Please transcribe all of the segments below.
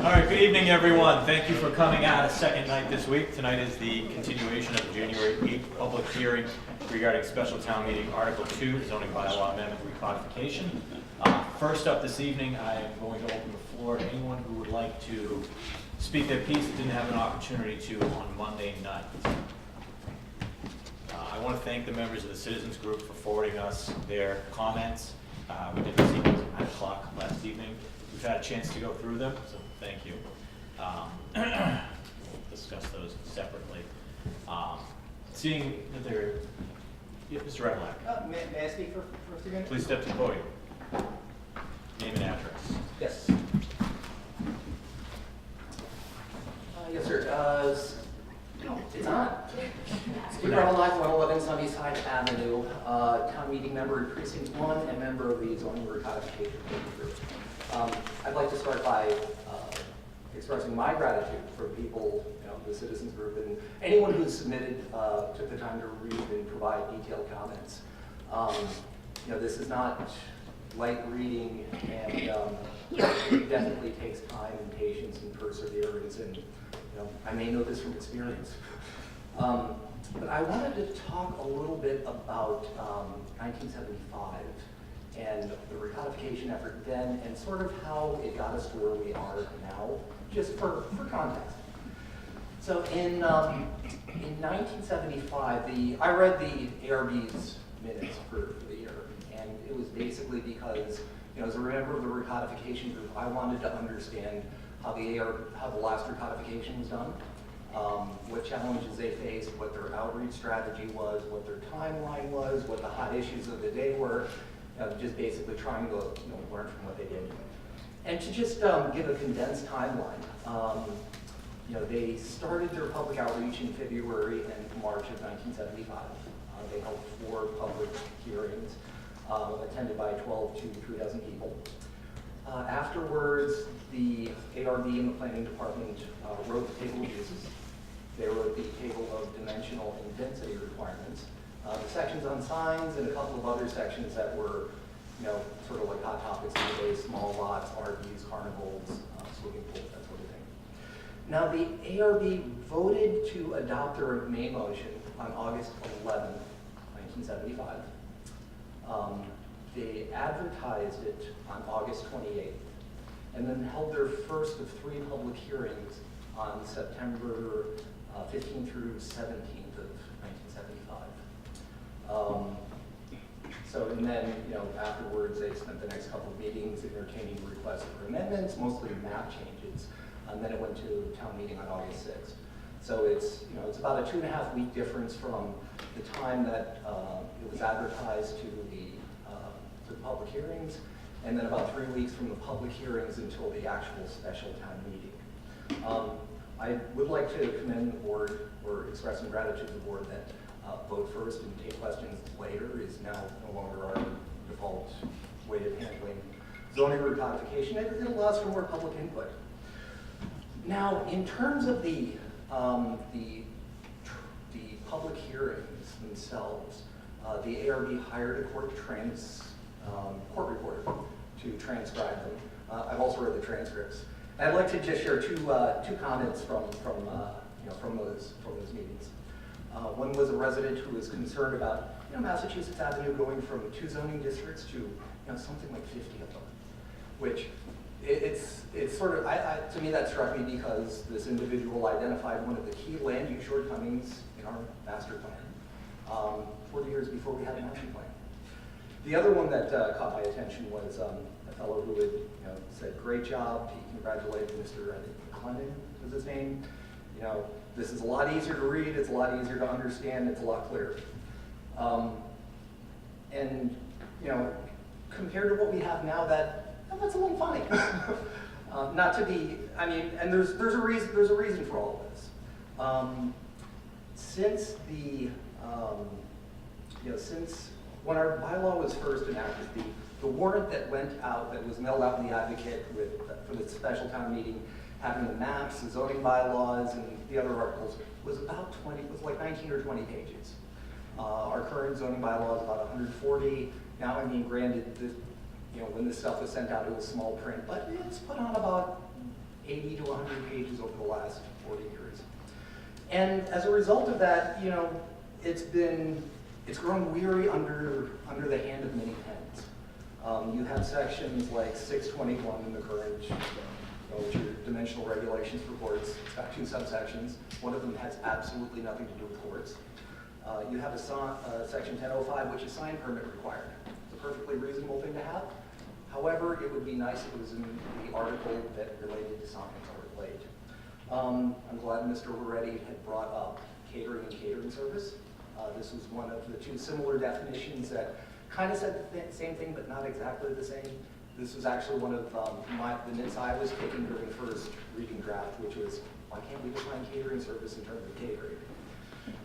All right, good evening, everyone. Thank you for coming out a second night this week. Tonight is the continuation of the January 8th public hearing regarding special town meeting Article 2, zoning bylaw amendment recodification. First up this evening, I am going to open the floor to anyone who would like to speak their piece that didn't have an opportunity to on Monday night. I want to thank the members of the citizens group for forwarding us their comments. We did receive those at 9 o'clock last evening. We've had a chance to go through them, so thank you. We'll discuss those separately. Seeing that they're, yeah, Mr. Redlack. May I speak for a few minutes? Please step to the podium. Name and address. Yes. Yes, sir. It's on. Steve Redlack, 111 Sunnyside Avenue, town meeting member in Precinct 1 and member of the zoning recodification group. I'd like to start by expressing my gratitude for people, the citizens group, and anyone who's submitted, took the time to read and provide detailed comments. This is not light reading, and it definitely takes time and patience and perseverance, and I may know this from experience. But I wanted to talk a little bit about 1975 and the recodification effort then, and sort of how it got us to where we are now, just for context. So in 1975, I read the ARB's minutes for the year, and it was basically because, as a member of the recodification group, I wanted to understand how the last recodification was done, what challenges they faced, what their outreach strategy was, what their timeline was, what the hot issues of the day were. Just basically trying to learn from what they did. And to just give a condensed timeline, they started their public outreach in February and March of 1975. They held 4 public hearings attended by 12 to 3 dozen people. Afterwards, the ARB and the planning department wrote the table of uses. They wrote the table of dimensional and density requirements. The sections on signs and a couple of other sections that were, sort of like hot topics of the day, small lots, RVs, carnivals, swimming pools, that sort of thing. Now, the ARB voted to adopt their main motion on August 11, 1975. They advertised it on August 28th, and then held their first of 3 public hearings on September 15th through 17th of 1975. And then, afterwards, they spent the next couple of meetings entertaining requests for amendments, mostly map changes, and then it went to town meeting on August 6th. So it's about a 2.5-week difference from the time that it was advertised to the public hearings, and then about 3 weeks from the public hearings until the actual special town meeting. I would like to commend the board, or express some gratitude to the board that vote first and take questions later is now no longer our default way of handling zoning recodification. It allows for more public input. Now, in terms of the public hearings themselves, the ARB hired a court reporter to transcribe them. I've also read the transcripts. And I'd like to just share two comments from those meetings. One was a resident who was concerned about Massachusetts Avenue going from 2 zoning districts to something like 50 of them, which it's sort of, to me that struck me because this individual identified one of the key land use shortcomings in our master plan 40 years before we had a master plan. The other one that caught my attention was a fellow who had said, "Great job." He congratulated Mr. Clennon was his name. This is a lot easier to read. It's a lot easier to understand. It's a lot clearer. Compared to what we have now, that's a little funny. Not to be. And there's a reason. There's a reason for all of this. Since when our bylaw was first enacted, the warrant that went out, that was mailed out in the Advocate for the special town meeting, having the maps, the zoning bylaws, and the other articles, was about 19 or 20 pages. Our current zoning bylaw is about 140. Now, granted, when this stuff was sent out, it was small print, but it's put on about 80 to 100 pages over the last 40 years. And as a result of that, you know, it's grown weary under the hand of many pens. You have sections like 621 in the current, which are dimensional regulations for ports. It's got 2 subsections. One of them has absolutely nothing to do with ports. You have section 1005, which is sign permit required. It's a perfectly reasonable thing to have. However, it would be nice if it was in the article that related to signs or late. I'm glad Mr. Loretti had brought up catering and catering service. This was one of the 2 similar definitions that kind of said the same thing, but not exactly the same. This was actually one of the minutes I was taking during the first reading draft, which was, why can't we define catering service in terms of catering?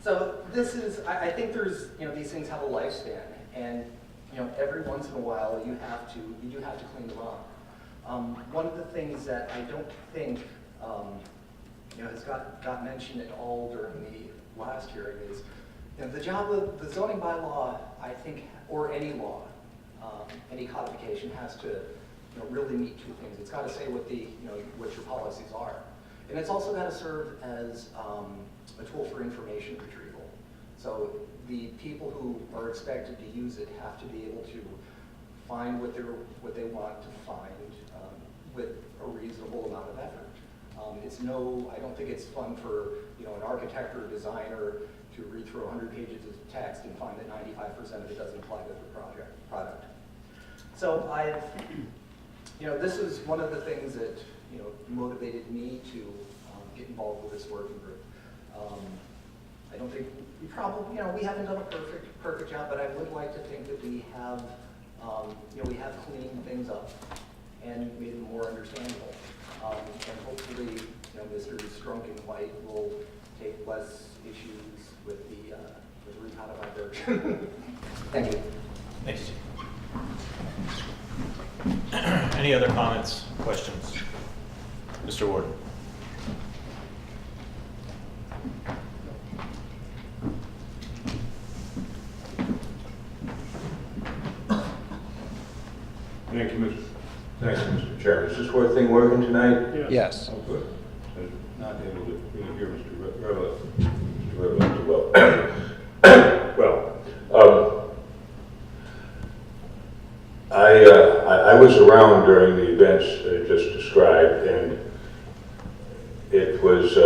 So this is, I think there's, you know, these things have a lifespan, and you know, every once in a while you do have to clean them up. One of the things that I don't think you know, has got mentioned at all during the last hearing is, you know, the job of the zoning bylaw, I think, or any law, any codification has to, you know, really meet 2 things. It's got to say what what your policies are, and it's also got to serve as a tool for information retrieval. So the people who are expected to use it have to be able to find what they want to find with a reasonable amount of effort. I don't think it's fun for, you know, an architect or a designer to read through 100 pages of text and find that 95% of it doesn't apply to the product. So you know, this is one of the things that, you know, motivated me to get involved with this working group. I don't think we probably, you know, we haven't done a perfect job, but I would like to think that we have, you know, we have cleaned things up and made them more understandable. And hopefully, you know, Mr. Strunk and White will take less issues with the recodified version. Thank you. Thanks. Any other comments, questions? Mr. Warden. Thank you, Mr. Chairman. Is this whole thing working tonight? Yes. Oh, good. I'm not able to really hear Mr. Revelant too well. Well, I was around during the events just described, and it was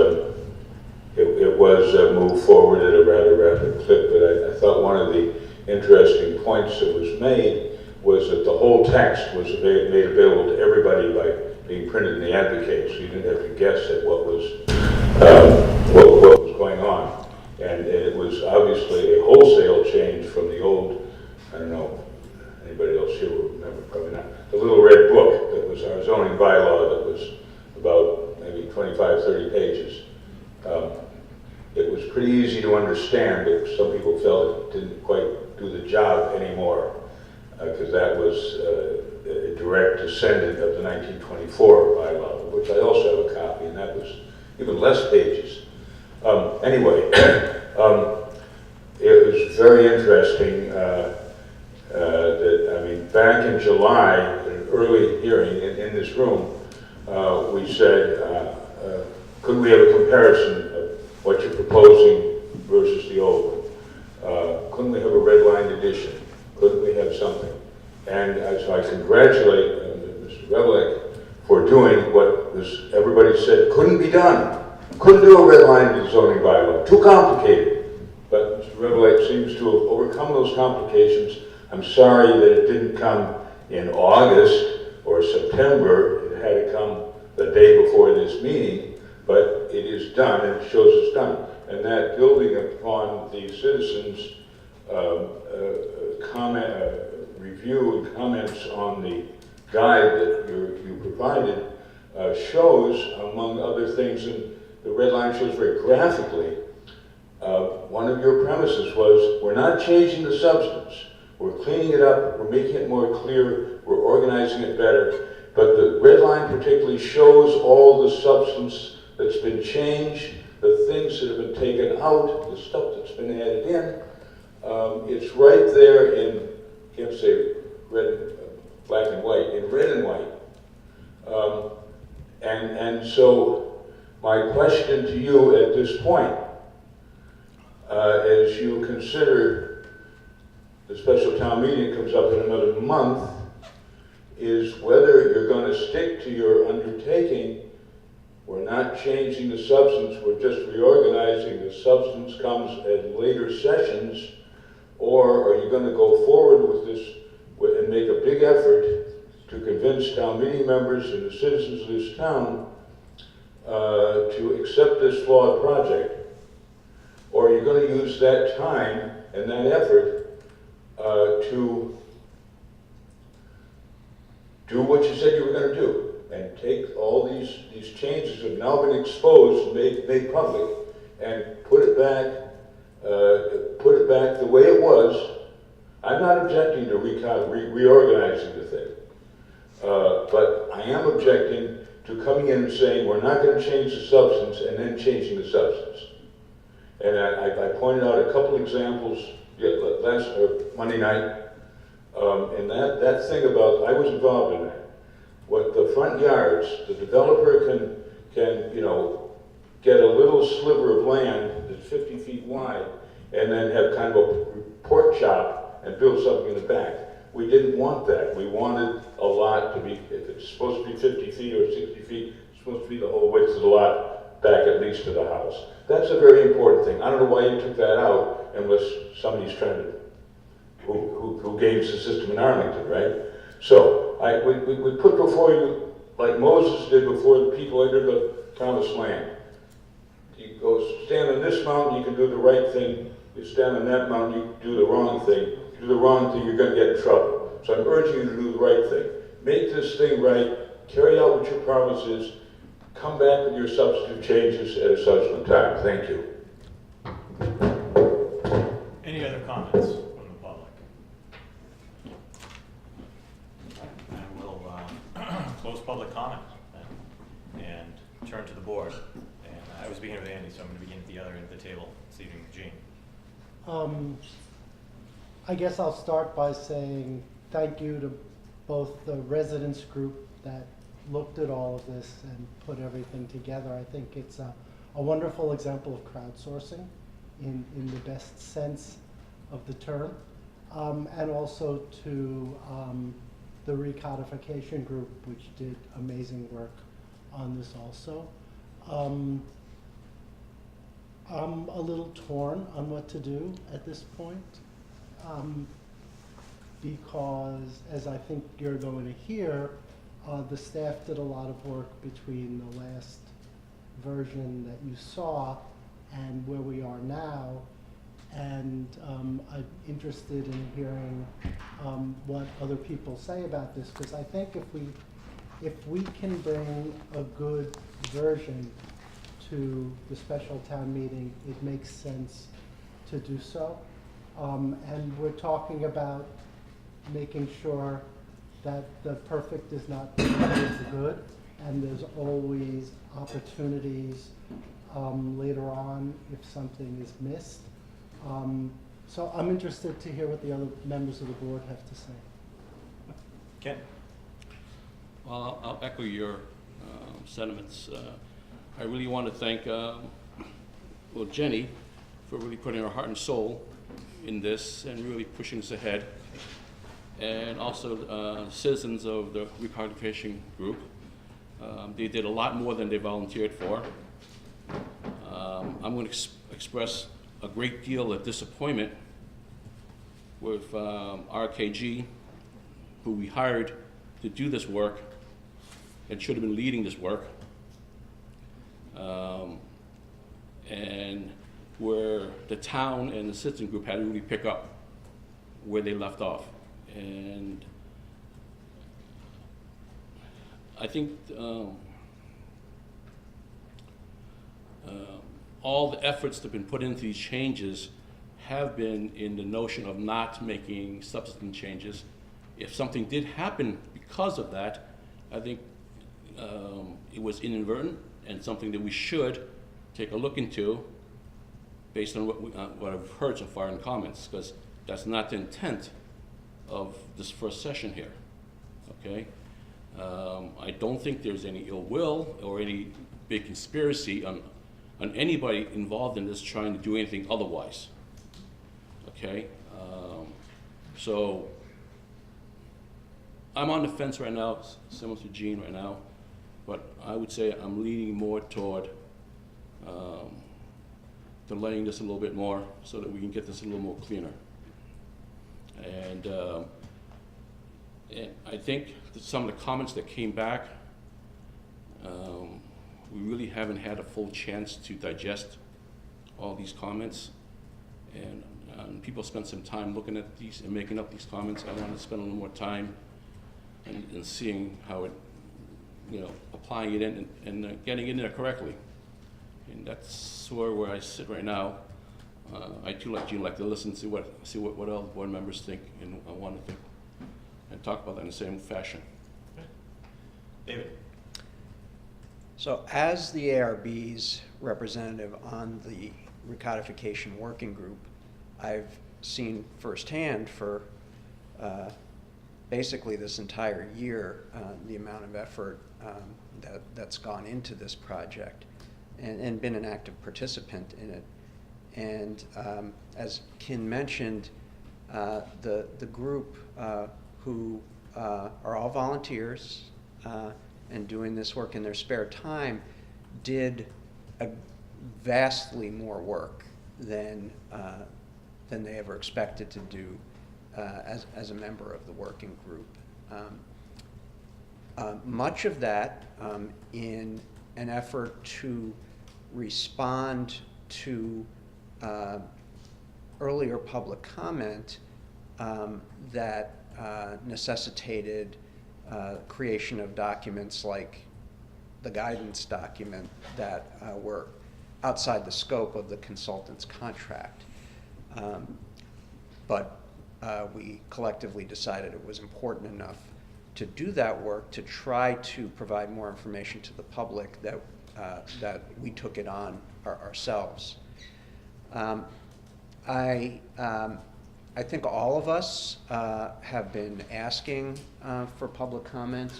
moved forward at a rather rapid clip. But I thought one of the interesting points that was made was that the whole text was made available to everybody by being printed in the Advocate, so you didn't have to guess at what was going on. And it was obviously a wholesale change from the old, I don't know, anybody else here will remember, probably not, the little red book that was our zoning bylaw that was about maybe 25, 30 pages. It was pretty easy to understand, but some people felt it didn't quite do the job anymore, because that was a direct descendant of the 1924 bylaw, which I also have a copy, and that was even less pages. Anyway, it was very interesting that, I mean, back in July, in an early hearing in this room, we said, could we have a comparison of what you're proposing versus the old one? Couldn't we have a red-lined edition? Couldn't we have something? And so I congratulate Mr. Revelant for doing what everybody said couldn't be done. Couldn't do a red-lined zoning bylaw. Too complicated. But Mr. Revelant seems to have overcome those complications. I'm sorry that it didn't come in August or September. It had to come the day before this meeting. But it is done, and it shows it's done. And that, building upon the citizens' review and comments on the guide that you provided, shows, among other things, and the red line shows very graphically, one of your premises was, we're not changing the substance, we're cleaning it up, we're making it more clear, we're organizing it better, but the red line particularly shows all the substance that's been changed, the things that have been taken out, the stuff that's been added in. It's right there in, can't say red, black and white, in red and white. And so my question to you at this point, as you consider the special town meeting comes up in another month, is whether you're going to stick to your undertaking. We're not changing the substance, we're just reorganizing. The substance comes at later sessions, or are you going to go forward with this and make a big effort to convince town meeting members and the citizens of this town to accept this flawed project? Or are you going to use that time and that effort to do what you said you were going to do, and take all these changes that have now been exposed, made public, and put it back the way it was? I'm not objecting to reorganizing the thing, but I am objecting to coming in and saying we're not going to change the substance and then changing the substance. And I pointed out a couple examples Monday night, and that thing about, I was involved in that. What the front yards, the developer can get a little sliver of land that's 50 feet wide, and then have kind of a pork chop and build something in the back. We didn't want that. We wanted a lot to be, if it's supposed to be 50 feet or 60 feet, it's supposed to be the whole width of the lot, back at least to the house. That's a very important thing. I don't know why you took that out unless somebody's trying to, who games the system in Arlington, right? So we put before you, like Moses did before the people entered the promised land. You go stand on this mountain, you can do the right thing. You stand on that mountain, you do the wrong thing. You do the wrong thing, you're going to get in trouble. So I'm urging you to do the right thing. Make this thing right, carry out what your promise is, come back with your substantive changes at a subsequent time. Thank you. Any other comments from the public? And we'll close public comment then, and turn to the board. And I was beginning with Andy, so I'm going to begin at the other end of the table this evening with Gene. I guess I'll start by saying thank you to both the residents group that looked at all of this and put everything together. I think it's a wonderful example of crowdsourcing in the best sense of the term. And also to the recodification group, which did amazing work on this also. I'm a little torn on what to do at this point, because as I think you're going to hear, the staff did a lot of work between the last version that you saw and where we are now, and I'm interested in hearing what other people say about this, because I think if we can bring a good version to the special town meeting, it makes sense to do so. And we're talking about making sure that the perfect is not the good, and there's always opportunities later on if something is missed. So I'm interested to hear what the other members of the board have to say. Ken? Well, I'll echo your sentiments. I really want to thank Jenny for really putting her heart and soul in this and really pushing us ahead, and also the citizens of the recodification group. They did a lot more than they volunteered for. I'm going to express a great deal of disappointment with RKG, who we hired to do this work and should have been leading this work, and where the town and the citizen group had to really pick up where they left off. And I think all the efforts that have been put into these changes have been in the notion of not making substantive changes. If something did happen because of that, I think it was inadvertent and something that we should take a look into based on what I've heard so far in comments, because that's not the intent of this first session here, okay? I don't think there's any ill will or any big conspiracy on anybody involved in this trying to do anything otherwise. Okay? So I'm on the fence right now, similar to Gene right now, but I would say I'm leaning more toward delaying this a little bit more so that we can get this a little more cleaner. And I think that some of the comments that came back, we really haven't had a full chance to digest all these comments. And people spent some time looking at these and making up these comments. I want to spend a little more time and seeing how it, applying it in and getting it in there correctly. And that's where I sit right now. I too, like Gene, like to listen, see what other board members think, and I want to think and talk about that in the same fashion. Okay. David? So as the ARB's representative on the recodification working group, I've seen firsthand for basically this entire year the amount of effort that's gone into this project and been an active participant in it. And as Ken mentioned, the group who are all volunteers and doing this work in their spare time did a vastly more work than they ever expected to do as a member of the working group. Much of that in an effort to respond to earlier public comment that necessitated creation of documents like the guidance document that were outside the scope of the consultant's contract. But we collectively decided it was important enough to do that work to try to provide more information to the public that we took it on ourselves. I think all of us have been asking for public comment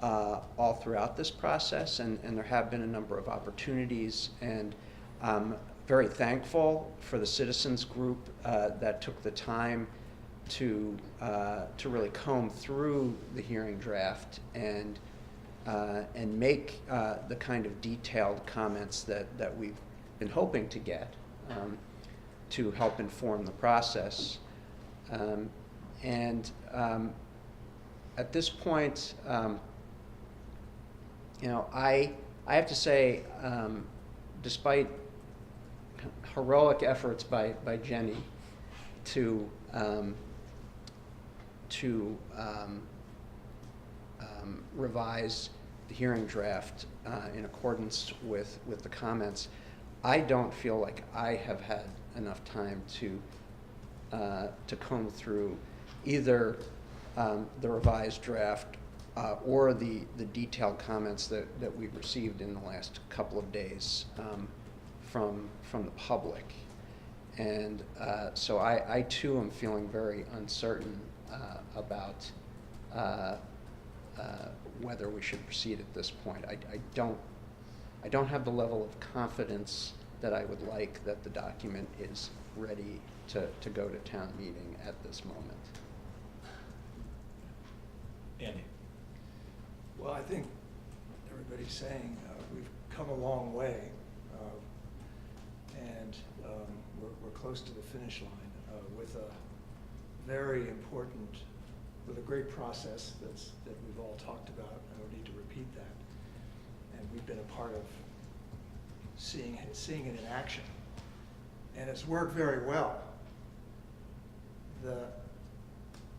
all throughout this process, and there have been a number of opportunities, and I'm very thankful for the citizens group that took the time to really comb through the hearing draft and make the kind of detailed comments that we've been hoping to get to help inform the process. At this point, I have to say, despite heroic efforts by Jenny to revise the hearing draft in accordance with the comments, I don't feel like I have had enough time to comb through either the revised draft or the detailed comments that we've received in the last couple of days from the public. And so I too am feeling very uncertain about whether we should proceed at this point. I don't have the level of confidence that I would like that the document is ready to go to town meeting at this moment. Andy? Well, I think everybody's saying we've come a long way, and we're close to the finish line with a very important, with a great process that we've all talked about. I don't need to repeat that. And we've been a part of seeing it in action. And it's worked very well. The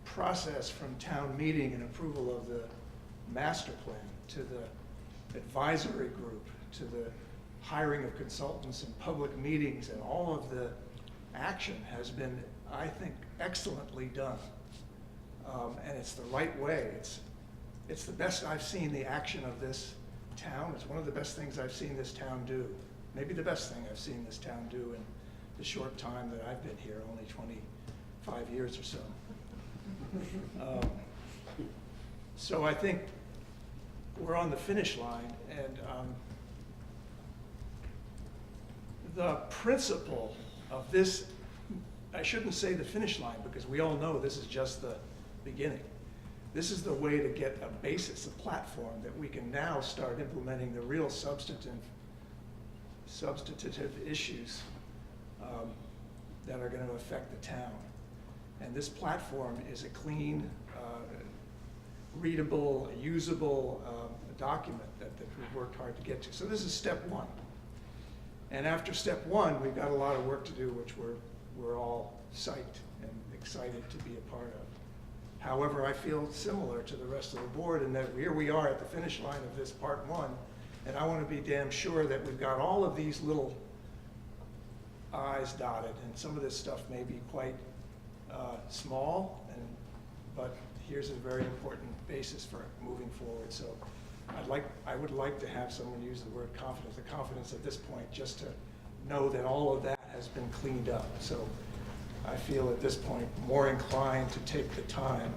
process from town meeting and approval of the master plan to the advisory group to the hiring of consultants and public meetings and all of the action has been, I think, excellently done. And it's the right way. It's the best I've seen the action of this town. It's one of the best things I've seen this town do. Maybe the best thing I've seen this town do in the short time that I've been here, only 25 years or so. So I think we're on the finish line, and the principle of this, I shouldn't say the finish line, because we all know this is just the beginning. This is the way to get a basis, a platform that we can now start implementing the real substantive issues that are going to affect the town. And this platform is a clean, readable, usable document that we've worked hard to get to. So this is step one. And after step one, we've got a lot of work to do, which we're all psyched and excited to be a part of. However, I feel similar to the rest of the board in that here we are at the finish line of this part one, and I want to be damn sure that we've got all of these little I's dotted, and some of this stuff may be quite small, but here's a very important basis for moving forward. So I would like to have someone use the word confidence, the confidence at this point, just to know that all of that has been cleaned up. So I feel at this point more inclined to take the time.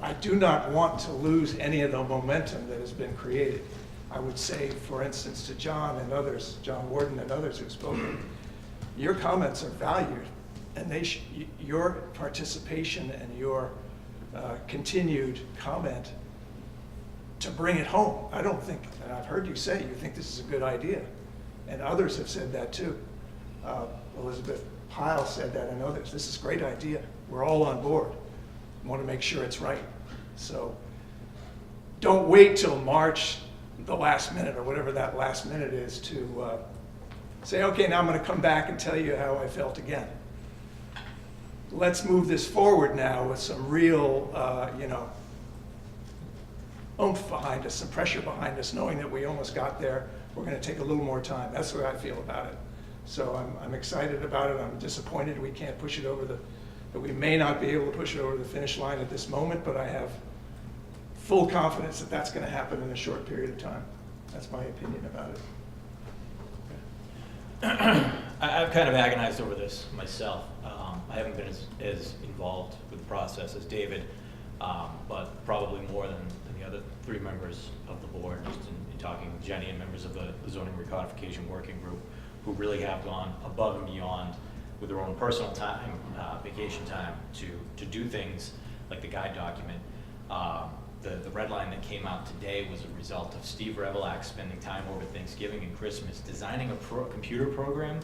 I do not want to lose any of the momentum that has been created. I would say, for instance, to John and others, John Warden and others who've spoken, your comments are valued, and your participation and your continued comment to bring it home. I don't think, and I've heard you say you think this is a good idea, and others have said that too. Elizabeth Pyle said that, and others. This is a great idea. We're all on board. We want to make sure it's right. So don't wait till March, the last minute, or whatever that last minute is, to say, okay, now I'm going to come back and tell you how I felt again. Let's move this forward now with some real, oomph behind us, some pressure behind us, knowing that we almost got there. We're going to take a little more time. That's the way I feel about it. So I'm excited about it. I'm disappointed we can't push it over that we may not be able to push it over the finish line at this moment, but I have full confidence that that's going to happen in a short period of time. That's my opinion about it. I've kind of agonized over this myself. I haven't been as involved with the process as David, but probably more than the other three members of the board, just in talking with Jenny and members of the zoning recodification working group, who really have gone above and beyond with their own personal time, vacation time, to do things like the guide document. The red line that came out today was a result of Steve Revelak spending time over Thanksgiving and Christmas designing a computer program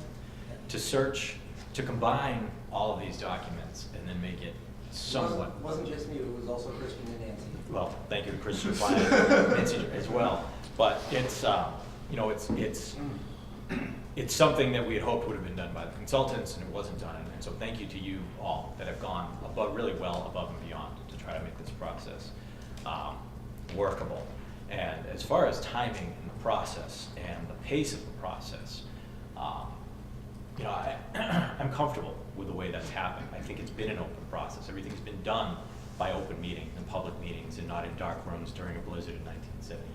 to search, to combine all of these documents and then make it somewhat. It wasn't just me, it was also Christian and Nancy. Well, thank you to Chris for finding Nancy as well. But it's, it's something that we had hoped would have been done by the consultants, and it wasn't done. And so thank you to you all that have gone really well above and beyond to try to make this process workable. And as far as timing in the process and the pace of the process, I'm comfortable with the way that's happened. I think it's been an open process. Everything's been done by open meeting and public meetings and not in dark rooms during a blizzard in 1978.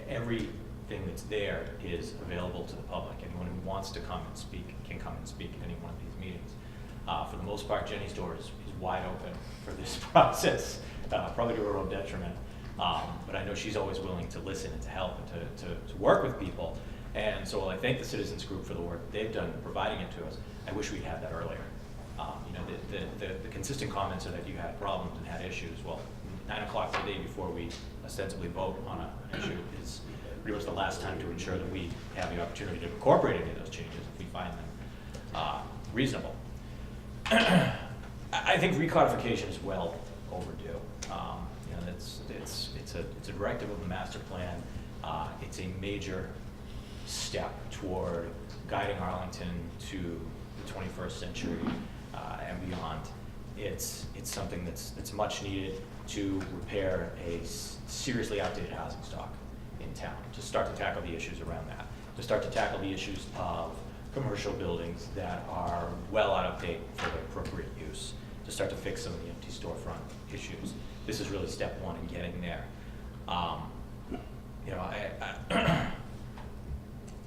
Everything that's there is available to the public. Anyone who wants to come and speak can come and speak at any one of these meetings. For the most part, Jenny's door is wide open for this process, probably to her own detriment. But I know she's always willing to listen and to help and to work with people. And so while I thank the citizens group for the work that they've done in providing it to us, I wish we'd had that earlier. The consistent comments are that you had problems and had issues. Well, 9 o'clock the day before we ostensibly vote on an issue is pretty much the last time to ensure that we have the opportunity to incorporate any of those changes if we find them reasonable. I think recodification is well overdue. It's a directive of the master plan. It's a major step toward guiding Arlington to the 21st century and beyond. It's something that's much needed to repair a seriously outdated housing stock in town, to start to tackle the issues around that, to start to tackle the issues of commercial buildings that are well out of date for their appropriate use, to start to fix some of the empty storefront issues. This is really step one in getting there.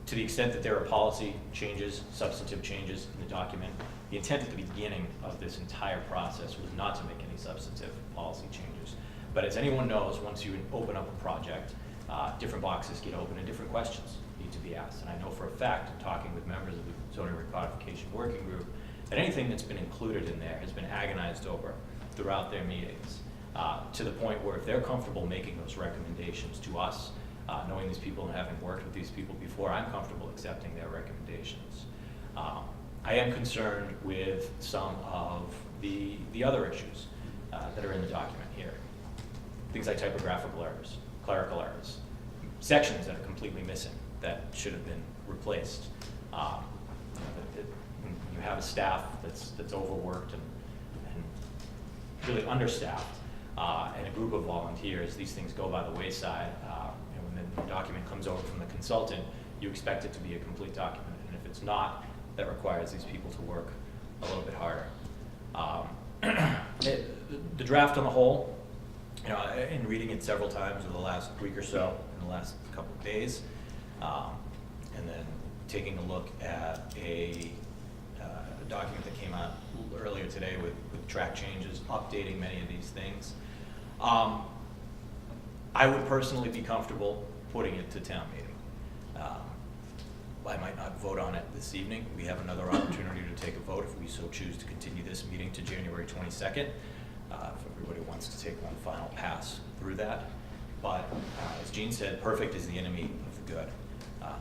To the extent that there are policy changes, substantive changes in the document, the intent at the beginning of this entire process was not to make any substantive policy changes, But as anyone knows, once you open up a project, different boxes get open and different questions need to be asked. And I know for a fact, in talking with members of the zoning recodification working group, that anything that's been included in there has been agonized over throughout their meetings, to the point where if they're comfortable making those recommendations to us, knowing these people and having worked with these people before, I'm comfortable accepting their recommendations. I am concerned with some of the other issues that are in the document here. Things like typographical errors, clerical errors, sections that are completely missing that should have been replaced. When you have a staff that's overworked and really understaffed, and a group of volunteers, these things go by the wayside. And when the document comes over from the consultant, you expect it to be a complete document. And if it's not, that requires these people to work a little bit harder. The draft on the whole, in reading it several times over the last week or so, in the last couple of days, and then taking a look at a document that came out earlier today with track changes, updating many of these things. I would personally be comfortable putting it to town meeting. I might not vote on it this evening. We have another opportunity to take a vote if we so choose to continue this meeting to January 22nd, if everybody wants to take one final pass through that. But as Gene said, perfect is the enemy of the good.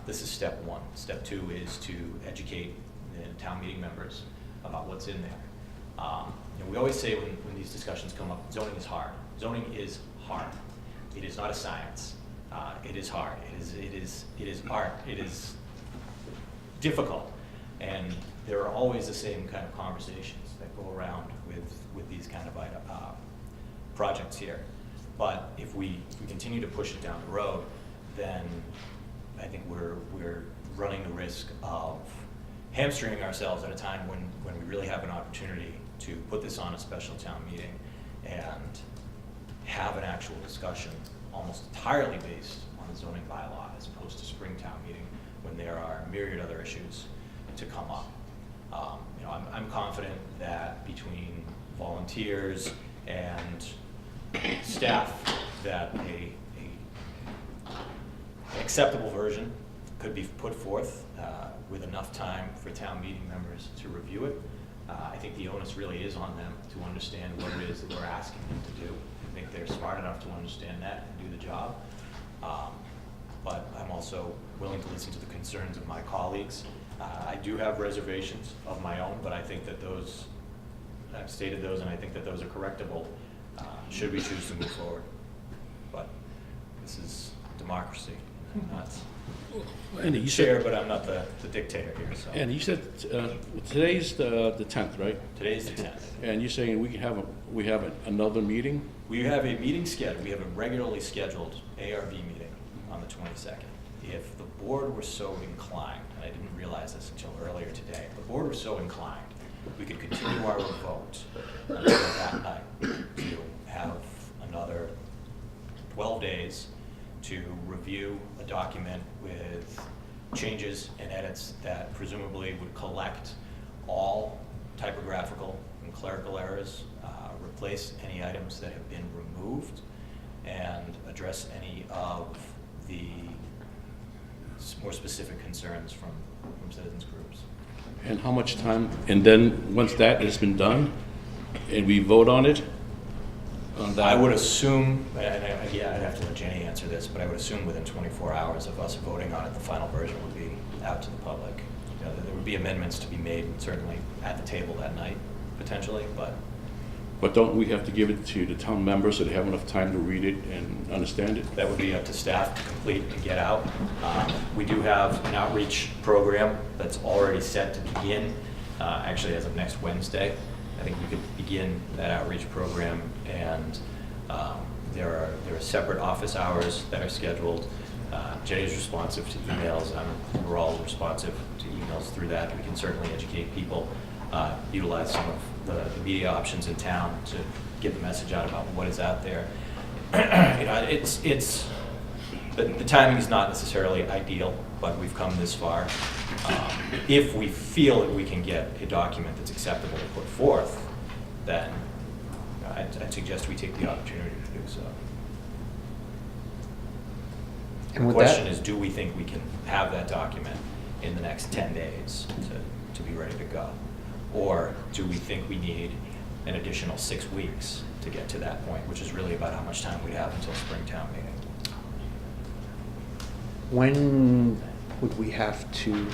This is step one. Step two is to educate the town meeting members about what's in there. We always say when these discussions come up, zoning is hard. Zoning is hard. It is not a science. It is hard. It is art. It is difficult. And there are always the same kind of conversations that go around with these kind of projects here. But if we continue to push it down the road, then I think we're running the risk of hamstringing ourselves at a time when we really have an opportunity to put this on a special town meeting and have an actual discussion almost entirely based on the zoning bylaw as opposed to spring town meeting when there are myriad other issues to come up. I'm confident that between volunteers and staff that an acceptable version could be put forth with enough time for town meeting members to review it. I think the onus really is on them to understand what it is that we're asking them to do. I think they're smart enough to understand that and do the job. But I'm also willing to listen to the concerns of my colleagues. I do have reservations of my own, but I think that those, I've stated those, and I think that those are correctable should we choose to move forward. But this is democracy. I'm not Andy, you chair, said, but I'm not the dictator here. So and you said today's the 10th, right? today's the 10th. And you're saying we have another meeting? We have a meeting scheduled. We have a regularly scheduled ARB meeting on the 22nd. If the board were so inclined, and I didn't realize this until earlier today, if the board were so inclined, we could continue our vote until that night to have another 12 days to review a document with changes and edits that presumably would collect all typographical and clerical errors, replace any items that have been removed, and address any of the more specific concerns from citizens groups. And how much time, and then once that has been done, and we vote on it? I would assume, and yeah, I'd have to let Jenny answer this, but I would assume within 24 hours of us voting on it, the final version would be out to the public. There would be amendments to be made, certainly at the table that night, potentially, but. But don't we have to give it to the town members so they have enough time to read it and understand it? That would be up to staff to complete and get out. We do have an outreach program that's already set to begin, actually as of next Wednesday. I think we could begin that outreach program, and there are separate office hours that are scheduled. Jenny's responsive to emails. We're all responsive to emails through that. We can certainly educate people, utilize some of the media options in town to get the message out about what is out there. It's the timing is not necessarily ideal, but we've come this far. If we feel that we can get a document that's acceptable to put forth, then I'd suggest we take the opportunity to do so. And The with question that, is, do we think we can have that document in the next 10 days to be ready to go? Or do we think we need an additional 6 weeks to get to that point, which is really about how much time we have until Springtown meeting? when would we have to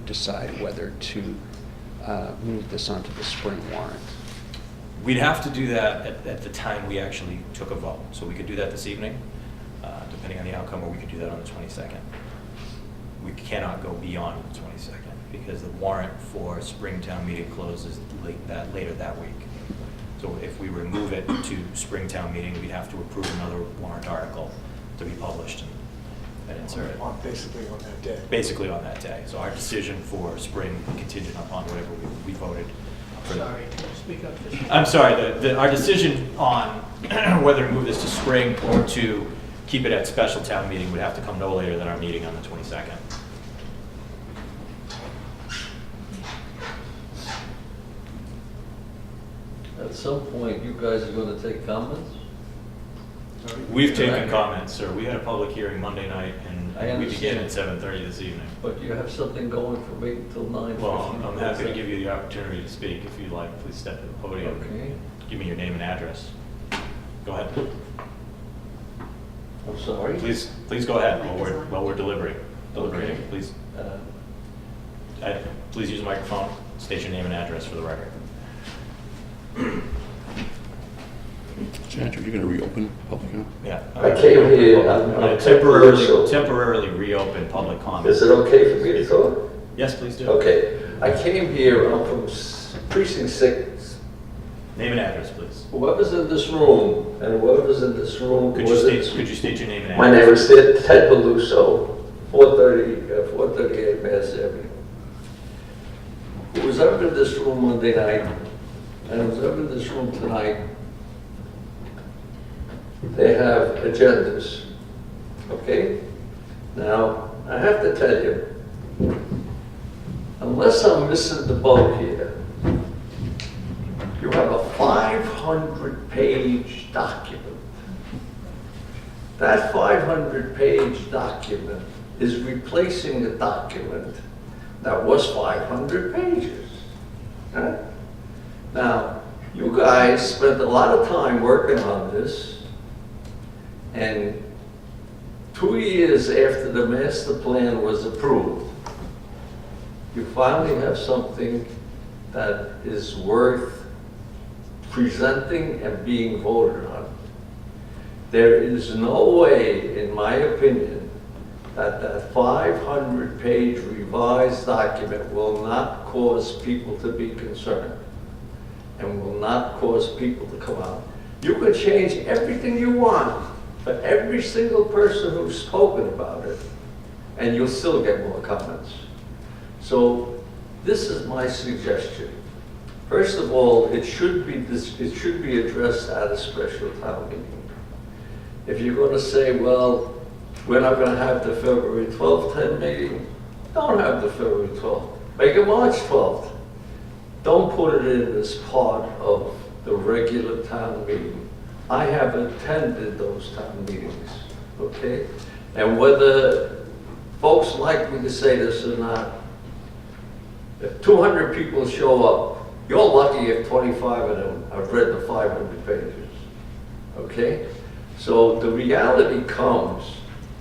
decide whether to move this onto the spring warrant? We'd have to do that at the time we actually took a vote. So we could do that this evening, depending on the outcome, or we could do that on the 22nd. We cannot go beyond the 22nd because the warrant for Springtown meeting closes later that week. So if we remove it to Springtown meeting, we'd have to approve another warrant article to be published and insert it. Basically on that day. Basically on that day. So our decision for spring contingent upon whatever we voted. Sorry, can you speak up just? I'm sorry, our decision on whether to move this to spring or to keep it at special town meeting would have to come no later than our meeting on the 22nd. At some point, you guys are gonna take comments? We've taken comments, sir. We had a public hearing Monday night I and we begin at understand. 7:30 this evening. But you have something going from 8 until 9. Well, I'm happy to give you the opportunity to speak. If you'd like, please step to the podium. Okay, Give me your name and address. Go ahead. I'm sorry. Please go ahead while we're deliberating. Okay. Please, Uh, please use the microphone. State your name and address for the record. Janet, are you going to reopen public hearing? Yeah. I came here, I'm I'm gonna temporarily, temporarily reopen public comment. is it okay for me to talk? Yes, please do. Okay, I came here, I'm from precinct 6. Name and address, please. Whoever's in this room, and whoever's in this room. Could you state your name and address? My name is Ted Beluso, 438 Mass Avenue. Who was ever in this room Monday night, and who's ever in this room tonight, they have agendas, okay? Now, I have to tell you, unless I'm missing the boat here, you have a 500-page document. That 500-page document is replacing a document that was 500 pages. Huh? Now, you guys spent a lot of time working on this, and 2 years after the master plan was approved, you finally have something that is worth presenting and being voted on. There is no way, in my opinion, that 500-page revised document will not cause people to be concerned and will not cause people to come out. You can change everything you want for every single person who's spoken about it, and you'll still get more comments. So this is my suggestion. First of all, it should be addressed at a special town meeting. If you're going to say, well, we're not going to have the February 12th meeting, don't have the February 12th. Make it March 12th. Don't put it in as part of the regular town meeting. I have attended those town meetings, okay? And whether folks like me to say this or not, if 200 people show up, you're lucky if 25 of them have read the 500 pages, okay? So the reality comes,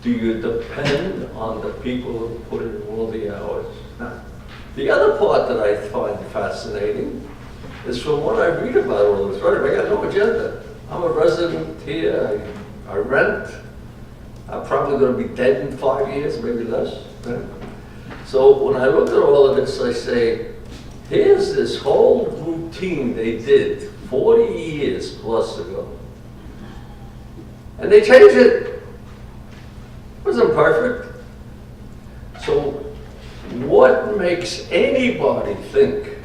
do you depend on the people who put in all the hours? Now, the other part that I find fascinating is from what I read about all this, right? I got no agenda. I'm a resident here, I rent. I'm probably going to be dead in 5 years, maybe less. Right? So when I look at all of this, I say, here's this whole routine they did 40 years plus ago. And they changed it. It wasn't perfect. So what makes anybody think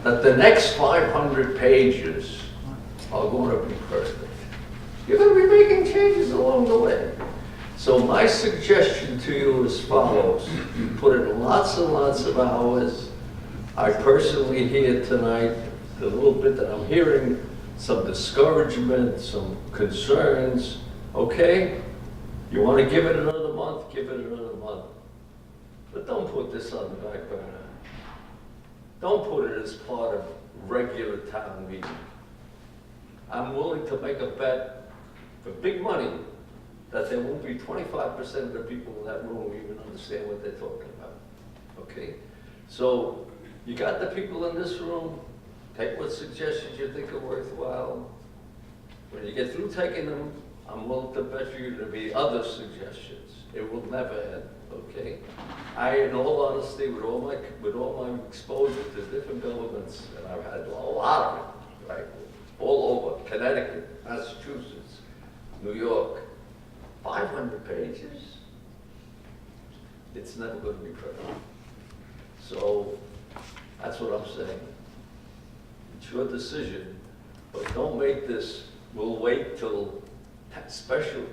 that the next 500 pages are going to be perfect? You're going to be making changes along the way. So my suggestion to you is follows. You put in lots and lots of hours. I personally hear tonight, the little bit that I'm hearing, some discouragement, some concerns, okay? You want to give it another month, give it another month. But don't put this on the back burner. Don't put it as part of regular town meeting. I'm willing to make a bet for big money that there won't be 25% of the people in that room who even understand what they're talking about, okay? So you got the people in this room, take what suggestions you think are worthwhile. When you get through taking them, I'm willing to bet for you there'll be other suggestions. It will never end, okay? I, in all honesty, with all my exposure to different governments, and I've had a lot of it, right? All over, Connecticut, Massachusetts, New York, 500 pages? It's never going to be credible. So that's what I'm saying. It's your decision, but don't make this, we'll wait till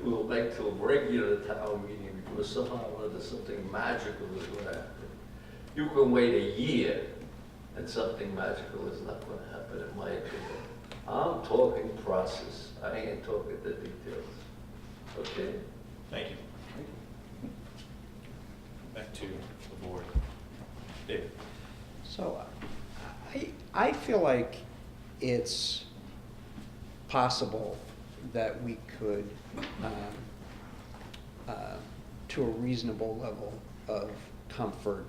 we'll make till regular town meeting because somehow or other something magical is going to happen. You can wait a year and something magical is not going to happen, in my opinion. I'm talking process. I ain't talking the details. Okay? Thank you. Back to the board. David. So I feel like it's possible that we could, to a reasonable level of comfort,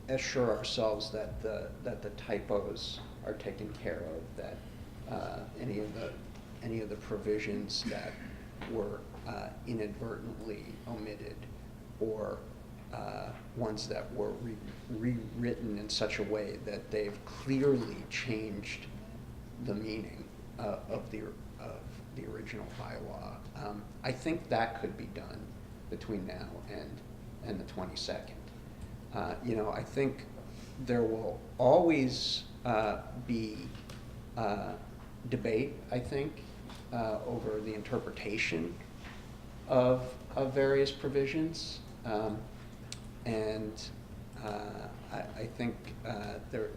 assure ourselves that the typos are taken care of, that any of the provisions that were inadvertently omitted, or ones that were rewritten in such a way that they've clearly changed the meaning of the original bylaw. I think that could be done between now and the 22nd. I think there will always be debate, I think, over the interpretation of various provisions. I think the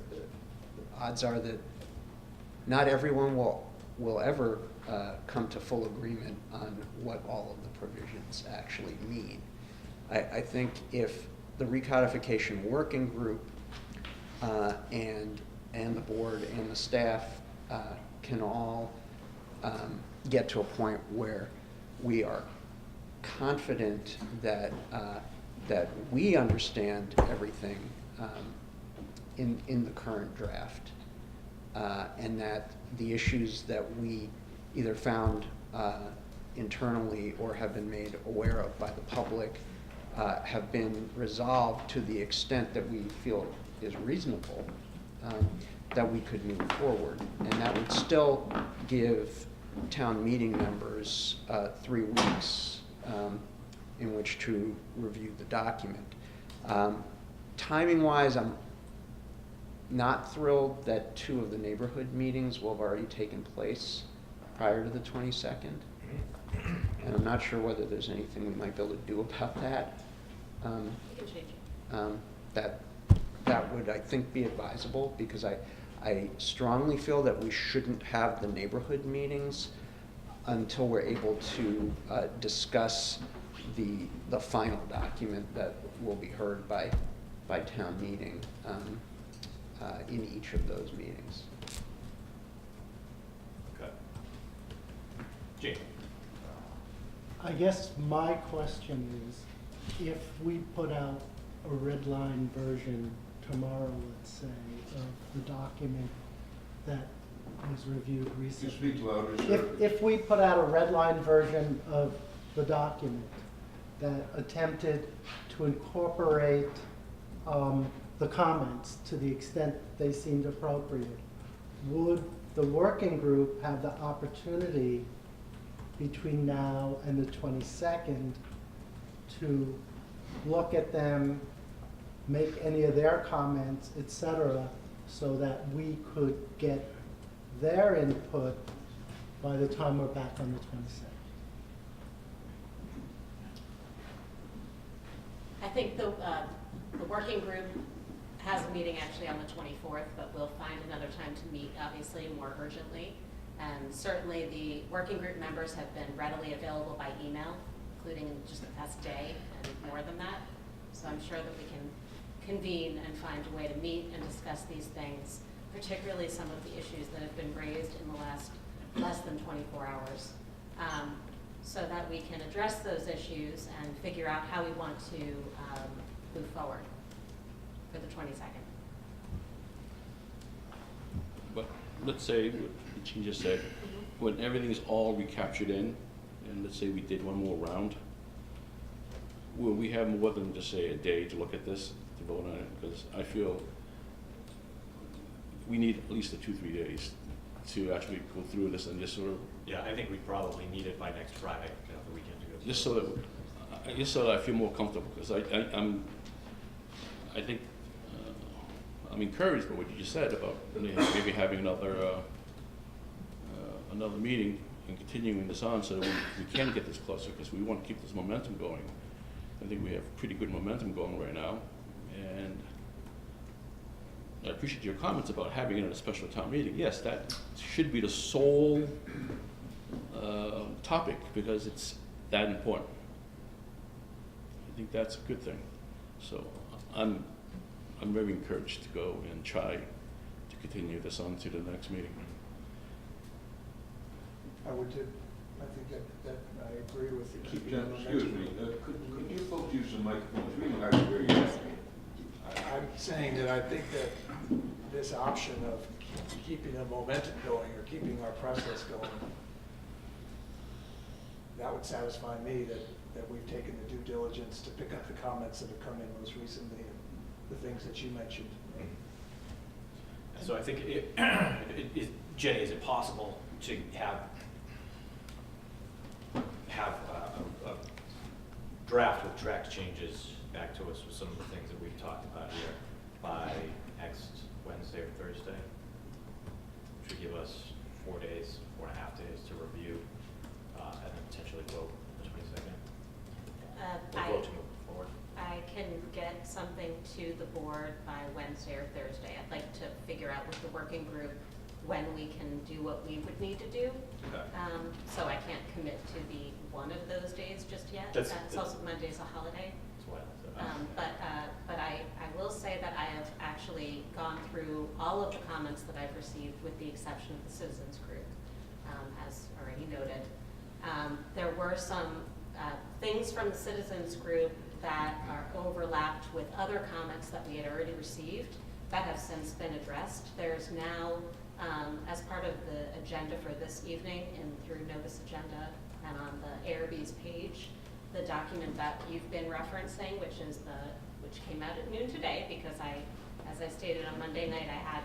odds are that not everyone will ever come to full agreement on what all of the provisions actually mean. I think if the recodification working group and the board and the staff can all get to a point where we are confident that we understand everything in the current draft, and that the issues that we either found internally or have been made aware of by the public have been resolved to the extent that we feel is reasonable, that we could move forward. And that would still give town meeting members 3 weeks in which to review the document. Timing-wise, I'm not thrilled that 2 of the neighborhood meetings will have already taken place prior to the 22nd. And I'm not sure whether there's anything we might be able to do about that. You can change it. That would, I think, be advisable, because I strongly feel that we shouldn't have the neighborhood meetings until we're able to discuss the final document that will be heard by town meeting in each of those meetings. Okay. Jane. I guess my question is, if we put out a red line version tomorrow, let's say, of the document that was reviewed recently. You speak louder, sir. If we put out a red line version of the document that attempted to incorporate the comments to the extent they seemed appropriate, would the working group have the opportunity between now and the 22nd to look at them, make any of their comments, etc., so that we could get their input by the time we're back on the 22nd? I think the working group has a meeting actually on the 24th, but we'll find another time to meet, obviously, more urgently. And certainly the working group members have been readily available by email, including in just the past day and more than that. So I'm sure that we can convene and find a way to meet and discuss these things, particularly some of the issues that have been raised in the last less than 24 hours, so that we can address those issues and figure out how we want to move forward for the 22nd. But let's say, what Jean just said, when everything is all recaptured in, and let's say we did one more round, will we have more than just say a day to look at this, to vote on it? Because I feel we need at least 2-3 days to actually go through this and just sort of. Yeah, I think we probably need it by next Friday, the weekend to go through. Just so that I feel more comfortable, because I think I'm encouraged by what you just said about maybe having another meeting and continuing this on so that we can get this closer, because we want to keep this momentum going. I think we have pretty good momentum going right now, and I appreciate your comments about having it at a special town meeting. Yes, that should be the sole topic, because it's that important. I think that's a good thing. So I'm very encouraged to go and try to continue this on to the next meeting. I would too. I think that I agree with you. Keeping Jen, the excuse momentum. me, could you folks use the microphones? We don't have to hear you. I'm saying that I think that this option of keeping the momentum going or keeping our process going, that would satisfy me that we've taken the due diligence to pick up the comments that have come in most recently and the things that you mentioned. So I think, Jenny, is it possible to have a draft with track changes back to us with some of the things that we've talked about here by next Wednesday or Thursday? Which would give us 4 days, 4.5 days to review, and then potentially vote on the 22nd. Or vote to move forward. I can get something to the board by Wednesday or Thursday. I'd like to figure out with the working group when we can do what we would need to do. Okay. So I can't commit to the one of those days just yet. That's also Monday's a holiday. That's what But I will say that I have actually gone through all of the comments that I've received with the exception of the citizens group, as already noted. There were some things from the citizens group that are overlapped with other comments that we had already received that have since been addressed. There's now, as part of the agenda for this evening and through Notice Agenda and on the ARB's page, the document that you've been referencing, which came out at noon today, because as I stated on Monday night, I had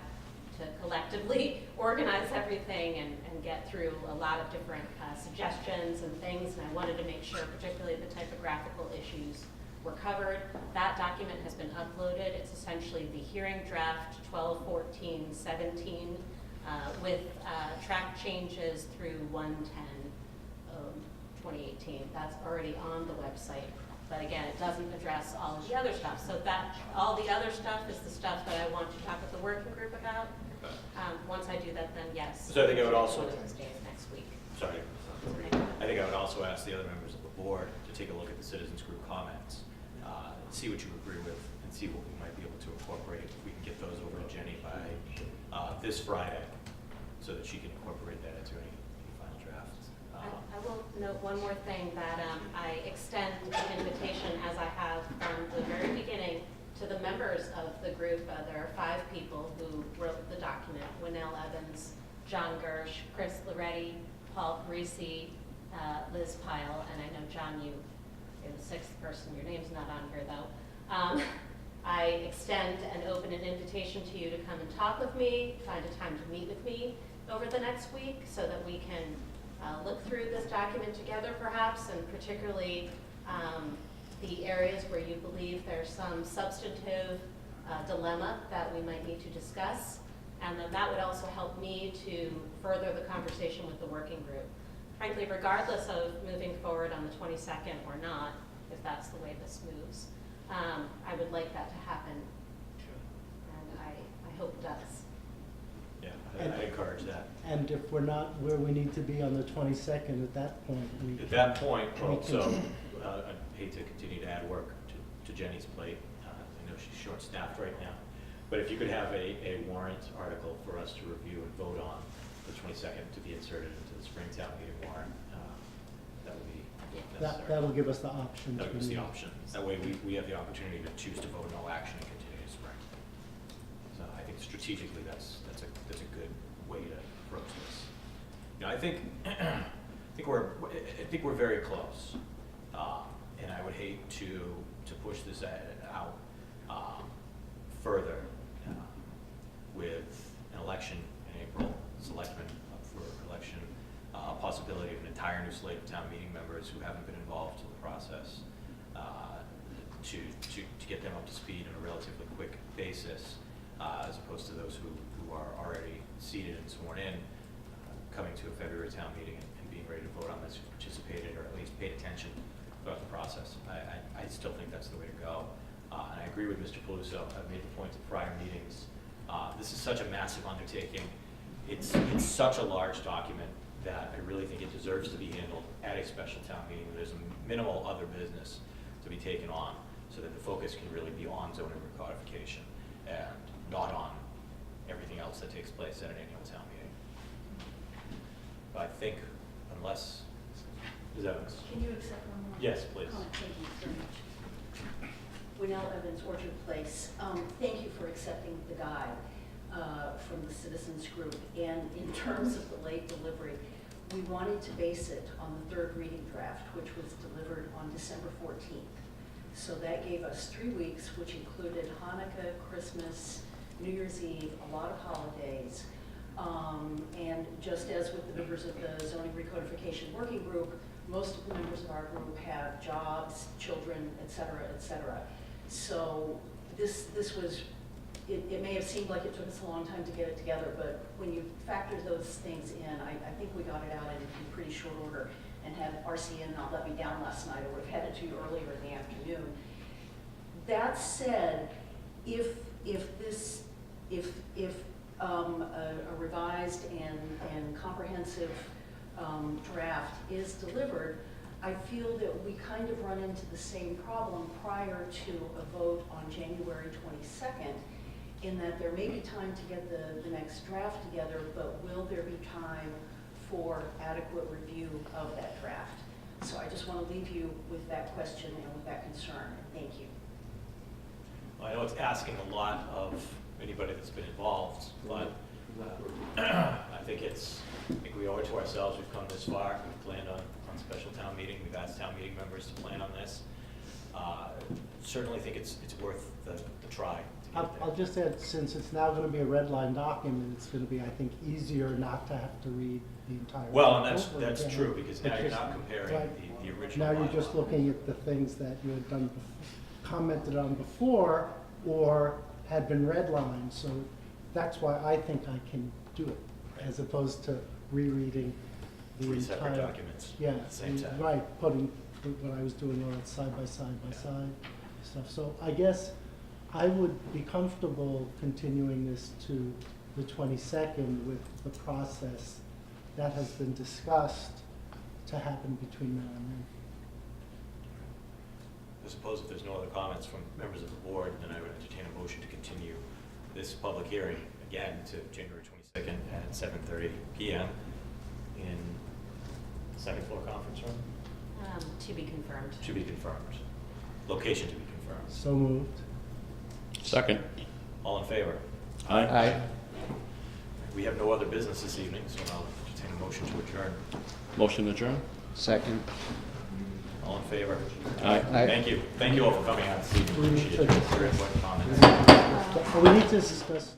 to collectively organize everything and get through a lot of different suggestions and things, and I wanted to make sure particularly the typographical issues were covered. That document has been uploaded. It's essentially the hearing draft 12/14/17 with track changes through 1/10/2018. That's already on the website. But again, it doesn't address all of the other stuff. So that all the other stuff is the stuff that I want to talk with the working group about. Once I do that, then yes. So I think I would also, one of those days next week. sorry, I think I would also ask the other members of the board to take a look at the citizens group comments, see what you agree with, and see what we might be able to incorporate. If we can get those over to Jenny by this Friday, so that she can incorporate that into any final drafts. I will note one more thing, that I extend an invitation, as I have from the very beginning, to the members of the group. There are 5 people who wrote the document: Winnell Evans, John Gersh, Chris Loretti, Paul Parisi, Liz Pyle, and I know, John, you're the 6th person. Your name's not on here, though. I extend and open an invitation to you to come and talk with me, find a time to meet with me over the next week, so that we can look through this document together, perhaps, and particularly the areas where you believe there's some substantive dilemma that we might need to discuss. And then that would also help me to further the conversation with the working group. Frankly, regardless of moving forward on the 22nd or not, if that's the way this moves, I would like that to happen hope does. Yeah, I encourage that. And if we're not where we need to be on the 22nd, at that point, we. At that point, we also, can- I'd hate to continue to add work to Jenny's plate. I know she's short-staffed right now. But if you could have a warrant article for us to review and vote on the 22nd to be inserted into the Springtown meeting warrant, that would be necessary. That'll give us the option. That'll to give us the move. option. That way we have the opportunity to choose to vote no action and continue to spring. So I think strategically that's a good way to approach this. You know, I think we're very close. And I would hate to push this out further with an election in April, selectmen up for election, a possibility of an entire new slate of town meeting members who haven't been involved in the process, to get them up to speed on a relatively quick basis, as opposed to those who are already seated and sworn in, coming to a February town meeting and being ready to vote on this, who participated or at least paid attention throughout the process. I still think that's the way to go. And I agree with Mr. Paluso. I've made the point at prior meetings. This is such a massive undertaking. It's such a large document that I really think it deserves to be handled at a special town meeting. There's a minimal other business to be taken on so that the focus can really be on zoning recodification and not on everything else that takes place at an annual town meeting. But I think unless, is that Can you accept one more? Yes, please. Comment? Thank you very much. Winnell Evans, Orchard Place. Thank you for accepting the guide from the citizens group. And in terms of the late delivery, we wanted to base it on the third reading draft, which was delivered on December 14th. So that gave us 3 weeks, which included Hanukkah, Christmas, New Year's Eve, a lot of holidays. And just as with the members of the zoning recodification working group, most of the members of our group have jobs, children, et cetera, et cetera. So this was, it may have seemed like it took us a long time to get it together, but when you factor those things in, I think we got it out in pretty short order. And had RCN not let me down last night, I would have had it to you earlier in the afternoon. That said, if a revised and comprehensive draft is delivered, I feel that we kind of run into the same problem prior to a vote on January 22nd, in that there may be time to get the next draft together, but will there be time for adequate review of that draft? So I just want to leave you with that question and with that concern. Thank you. Well, I know it's asking a lot of anybody that's been involved, but I think we owe it to ourselves. We've come this far. We've planned on special town meeting. We've asked town meeting members to plan on this. Certainly think it's worth the try to get there. I'll just add, since it's now going to be a red line document, it's going to be, I think, easier not to have to read the entire. Well, and over that's again. true, because now It's you're just- not comparing right. the original. Now you're just bylaw. looking at the things that you had done, commented on before, or had been redlined. So that's why I think I can do it, as opposed to rereading the Three entire. separate documents Yeah, at the same time. right, putting what I was doing on side by side stuff. So I guess I would be comfortable continuing this to the 22nd with the process that has been discussed to happen between now and then. I suppose if there's no other comments from members of the board, then I would entertain a motion to continue this public hearing again to January 22nd at 7:30 p.m. in the second floor conference room, To be confirmed. to be confirmed. Location to be confirmed. So moved. Second. All in favor? Aye. We have no other business this evening, so I'll entertain a motion to adjourn. Motion adjourned? Second. All in favor? Aye. Aye. Thank you. Thank you all for coming out this evening. We need Appreciate to- your input and comments. We need to discuss.